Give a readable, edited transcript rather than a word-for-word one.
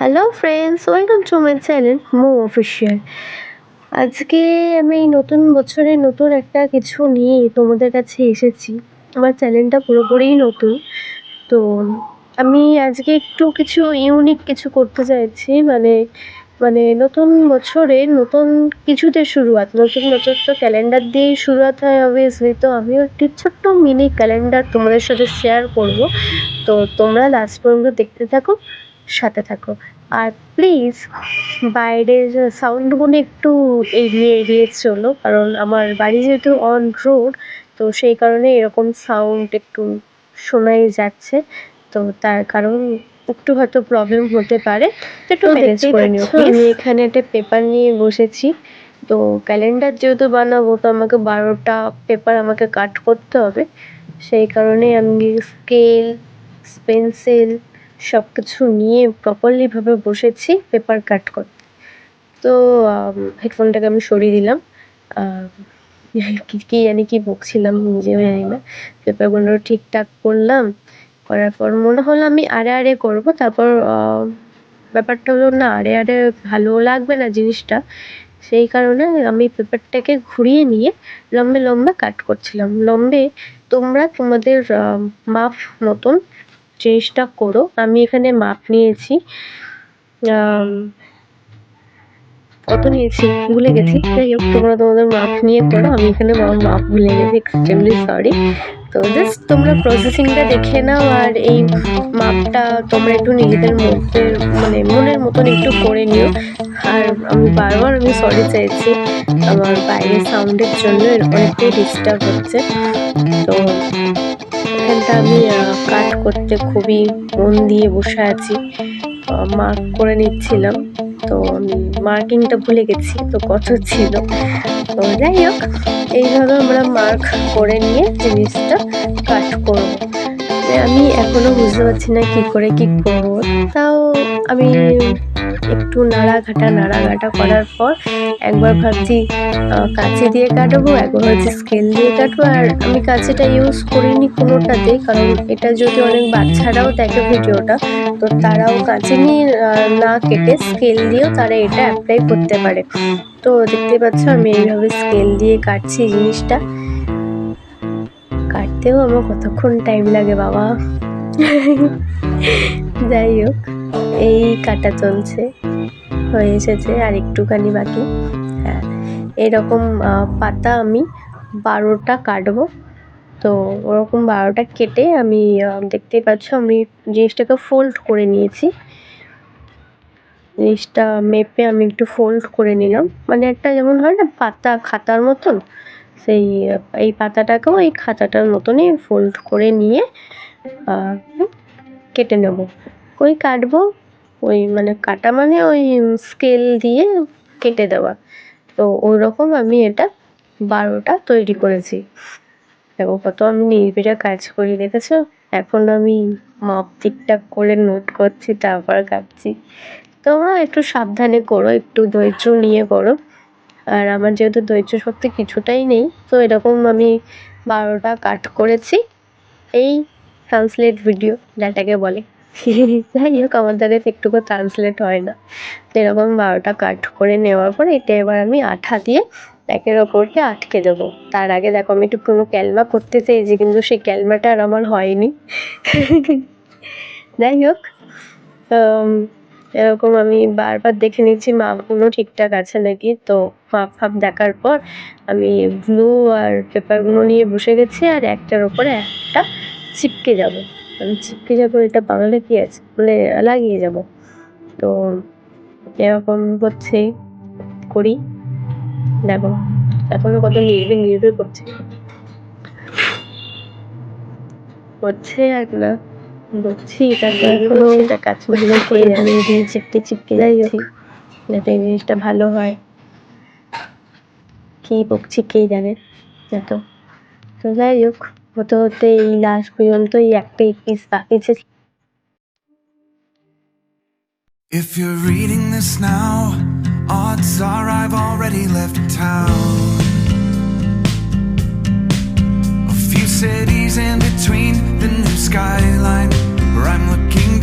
Hello friends, welcome to my channel মো official. আজকে আমি নতুন বছরে নতুন একটা কিছু নিয়ে তোমাদের কাছে এসেছি। আমার চ্যানেলটা পুরোপুরিই নতুন, তো আমি আজকে একটু কিছু ইউনিক কিছু করতে চাইছি। মানে নতুন বছরে নতুন কিছুতে শুরুয়াত, নতুন বছর তো ক্যালেন্ডার দিয়েই শুরুয়াত হয় অবভিয়াসলি। তো আমিও একটি ছোট্ট মিনি ক্যালেন্ডার তোমাদের সাথে শেয়ার করব। তো তোমরা লাস্ট পর্যন্ত দেখতে থাকো, সাথে থাকো। আর প্লিজ বাইরের সাউন্ডগুলো একটু এড়িয়ে এড়িয়ে চলো, কারণ আমার বাড়ি যেহেতু অন রোড, তো সেই কারণে এরকম সাউন্ড একটু শোনাই যাচ্ছে। তো তার কারণ একটু হয়তো প্রবলেম হতে পারে, তো একটু ম্যানেজ করে নিও প্লিজ। আমি এখানে একটা পেপার নিয়ে বসেছি। তো ক্যালেন্ডার যেহেতু বানাবো, তো আমাকে 12টা পেপার আমাকে কাট করতে হবে। সেই কারণে আমি স্কেল, পেন্সিল সব কিছু নিয়ে প্রপারলিভাবে বসেছি পেপার কাট করতে। তো হেডফোনটাকে আমি সরিয়ে দিলাম। কি জানি কি বকছিলাম, নিজেও জানি না। পেপারগুলো ঠিকঠাক করলাম, করার পর মনে হলো আমি আড়ে আড়ে করবো। তারপর ব্যাপারটা হলো না, আড়ে আড়ে ভালো লাগবে না জিনিসটা। সেই কারণে আমি পেপারটাকে ঘুরিয়ে নিয়ে লম্বে লম্বে কাট করছিলাম। লম্বে তোমরা তোমাদের মাপ মতন জিনিসটা করো। আমি এখানে মাপ নিয়েছি, কত নিয়েছি ভুলে গেছি। যাই হোক, তোমরা তোমাদের মাপ নিয়ে করো। আমি এখানে মাপ ভুলে গেছি, এক্সট্রিমলি সরি। তো জাস্ট তোমরা প্রসেসিংটা দেখে নাও, আর এই মাপটা তোমরা একটু নিজেদের মধ্যে মানে মনের মতন একটু করে নিও। আর আমি বারবার সরি চাইছি, আমার বাইরের সাউন্ডের জন্য অনেকটাই ডিস্টার্ব হচ্ছে। তো এখানটা আমি কাট করতে খুবই মন দিয়ে বসে আছি, মার্ক করে নিচ্ছিলাম। তো আমি মার্কিংটা ভুলে গেছি, তো কত ছিল। তো যাই হোক, এইভাবে আমরা মার্ক করে নিয়ে জিনিসটা কাট করবো। আমি এখনো বুঝতে পারছি না কি করে কি করবো। তাও আমি একটু নাড়াঘাটা করার পর একবার ভাবছি কাঁচি দিয়ে কাটবো, একবার ভাবছি স্কেল দিয়ে কাটবো। আর আমি কাঁচিটা ইউজ করিনি কোনোটাতেই, কারণ এটা যদি অনেক বাচ্চারাও দেখে ভিডিওটা, তো তারাও কাঁচি নিয়ে না কেটে স্কেল দিয়েও তারা এটা অ্যাপ্লাই করতে পারে। তো দেখতে পাচ্ছ আমি এইভাবে স্কেল দিয়ে কাটছি জিনিসটা। কাটতেও আমার কতক্ষণ টাইম লাগে বাবা। যাই হোক, এই কাটা চলছে, হয়ে এসেছে আর একটুখানি বাকি। হ্যাঁ, এরকম পাতা আমি 12টা কাটবো। তো ওরকম 12টা কেটে আমি দেখতেই পাচ্ছ আমি জিনিসটাকে ফোল্ড করে নিয়েছি। জিনিসটা মেপে আমি একটু ফোল্ড করে নিলাম, মানে একটা যেমন হয় না পাতা খাতার মতন, সেই এই পাতাটাকেও এই খাতাটার মতনই ফোল্ড করে নিয়ে কেটে নেব। ওই কাটবো, ওই মানে কাটা মানে ওই স্কেল দিয়ে কেটে দেওয়া। তো ওই রকম আমি এটা 12টা তৈরি করেছি। দেখো কত আমি নির্ভীরা কাজ করি, দেখেছো? এখন আমি মাপ ঠিকঠাক করে নোট করছি, তারপর কাটছি। তোমরা একটু সাবধানে করো, একটু ধৈর্য নিয়ে করো। আর আমার যেহেতু ধৈর্য শক্তি কিছুটাই নেই, তো এরকম আমি 12টা কাট করেছি। এই ট্রান্সলেট ভিডিও যেটাকে বলে। যাই হোক, আমার দ্বারা একটুকু ট্রান্সলেট হয় না। তো এরকম 12টা কাট করে নেওয়ার পরে এটা এবার আমি আঠা দিয়ে একের ওপরকে আটকে দেবো। তার আগে দেখো আমি একটু কোনো ক্যালমা করতে চেয়েছি, কিন্তু সেই ক্যালমাটা আর আমার হয়নি। যাই হোক, এরকম আমি বারবার দেখে নিচ্ছি মাপগুলো ঠিকঠাক আছে নাকি। তো মাপ দেখার পর আমি গ্লু আর পেপারগুলো নিয়ে বসে গেছি, আর একটার ওপরে একটা চিপকে যাবো। আমি চিপকে যাবো, এটা বাংলা কি আছে, মানে লাগিয়ে যাব। তো এরকম হচ্ছে, করি। দেখো এখনো কত নির্ভীক করছে আর না বলছি, তারপর সেটা কাজ করে দিয়ে চিপকে যাচ্ছি যাতে এই জিনিসটা ভালো হয়। কি বকছি কে জানে এত। তো যাই হোক, হতে হতে এই লাস্ট পর্যন্ত এই একটা পিস বাকি ছিল। If you're reading this now, odds are I've already left town. A few cities in between, the new skyline where I'm looking down.